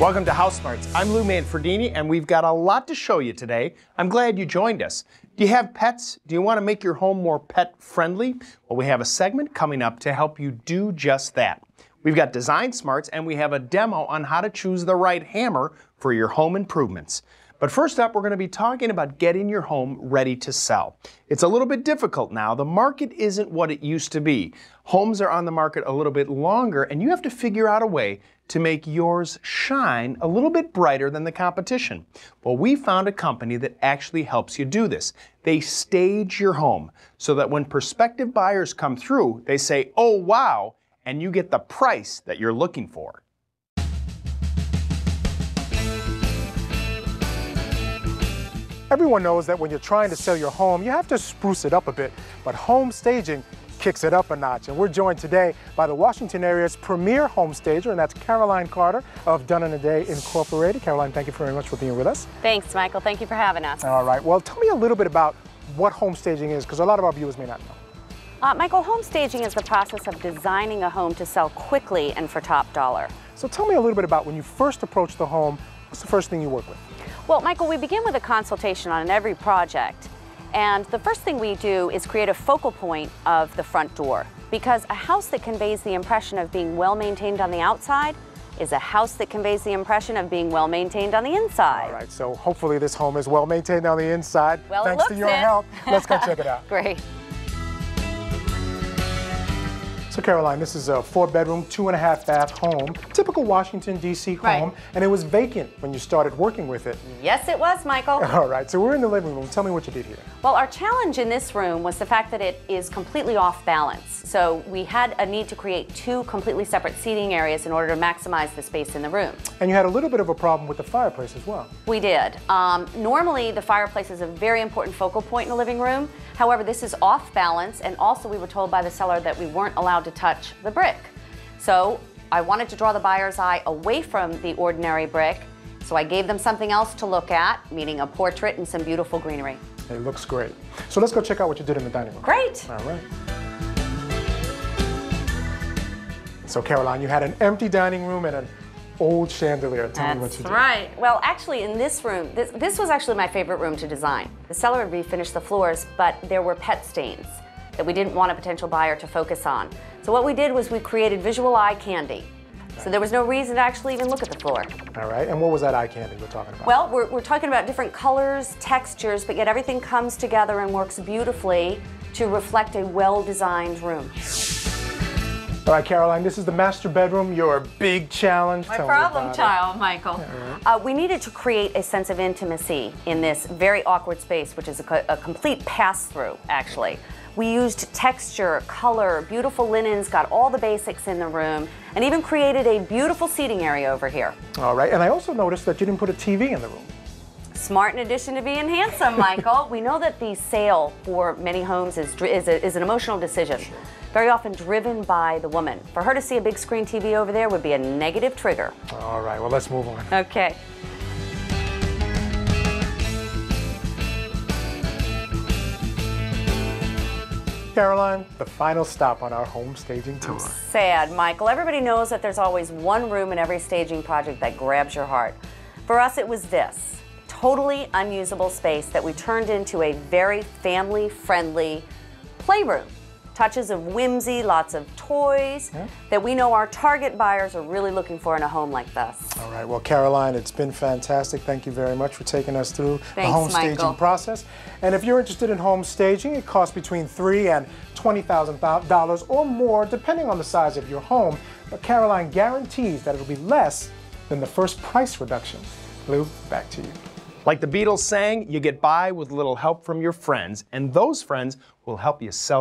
Welcome to HouseSmarts. I'm Lou Manfredini, and we've got a lot to show you today. I'm glad you joined us. Do you have pets? Do you want to make your home more pet-friendly? Well, we have a segment coming up to help you do just that. We've got design smarts, and we have a demo on how to choose the right hammer for your home improvements. But first up, we're going to be talking about getting your home ready to sell. It's a little bit difficult now. The market isn't what it used to be. Homes are on the market a little bit longer, and you have to figure out a way to make yours shine a little bit brighter than the competition. Well, we found a company that actually helps you do this. They stage your home so that when prospective buyers come through, they say, "Oh, wow," and you get the price that you're looking for. Everyone knows that when you're trying to sell your home, you have to spruce it up a bit, but home staging kicks it up a notch. And we're joined today by the Washington area's premier home stager, and that's Caroline Carter of Dun & Day Incorporated. Caroline, thank you very much for being with us. Thanks, Michael. Thank you for having us. All right. Well, tell me a little bit about what home staging is, because a lot of our viewers may not know. Michael, home staging is the process of designing a home to sell quickly and for top dollar. So tell me a little bit about when you first approach the home, what's the first thing you work with? Well, Michael, we begin with a consultation on every project. And the first thing we do is create a focal point of the front door, because a house that conveys the impression of being well maintained on the outside is a house that conveys the impression of being well maintained on the inside. All right, so hopefully this home is well maintained on the inside. Well, thanks to your help. Let's go check it out. Great. So Caroline, this is a 4-bedroom, 2.5 bath home, typical Washington, D.C. home, Right. and it was vacant when you started working with it. Yes, it was, Michael. All right, so we're in the living room. Tell me what you did here. Well, our challenge in this room was the fact that it is completely off balance. So we had a need to create 2 completely separate seating areas in order to maximize the space in the room. And you had a little bit of a problem with the fireplace as well. We did. Normally, the fireplace is a very important focal point in the living room. However, this is off balance, and also we were told by the seller that we weren't allowed to touch the brick. So I wanted to draw the buyer's eye away from the ordinary brick, so I gave them something else to look at, meaning a portrait and some beautiful greenery. It looks great. So let's go check out what you did in the dining room. Great. All right. So Caroline, you had an empty dining room and an old chandelier. Tell me what you did. That's right. Well, actually, in this room, this was actually my favorite room to design. The seller had refinished the floors, but there were pet stains that we didn't want a potential buyer to focus on. So what we did was we created visual eye candy. So there was no reason to actually even look at the floor. All right, and what was that eye candy we're talking about? Well, we're talking about different colors, textures, but yet everything comes together and works beautifully to reflect a well-designed room. All right, Caroline, this is the master bedroom, your big challenge. My Tell me problem about child, Michael. We needed to create a sense of intimacy in this very awkward space, which is a complete pass-through, actually. We used texture, color, beautiful linens, got all the basics in the room, and even created a beautiful seating area over here. All right, and I also noticed that you didn't put a TV in the room. Smart in addition to being handsome, Michael. We know that the sale for many homes is an emotional decision, very often driven by the woman. For her to see a big screen TV over there would be a negative trigger. All right, well, let's move on. Okay. Caroline, the final stop on our home staging tour. Sad, Michael. Everybody knows that there's always one room in every staging project that grabs your heart. For us, it was this totally unusable space that we turned into a very family-friendly playroom. Touches of whimsy, lots of toys that we know our target buyers are really looking for in a home like this. All right, well, Caroline, it's been fantastic. Thank you very much for taking us through the home staging process. And if you're interested in home staging, it costs between $3,000 and $20,000 or more, depending on the size of your home. But Caroline guarantees that it'll be less than the first price reduction. Lou, back to you. Like the Beatles sang, you get by with a little help from your friends, and those friends will help you sell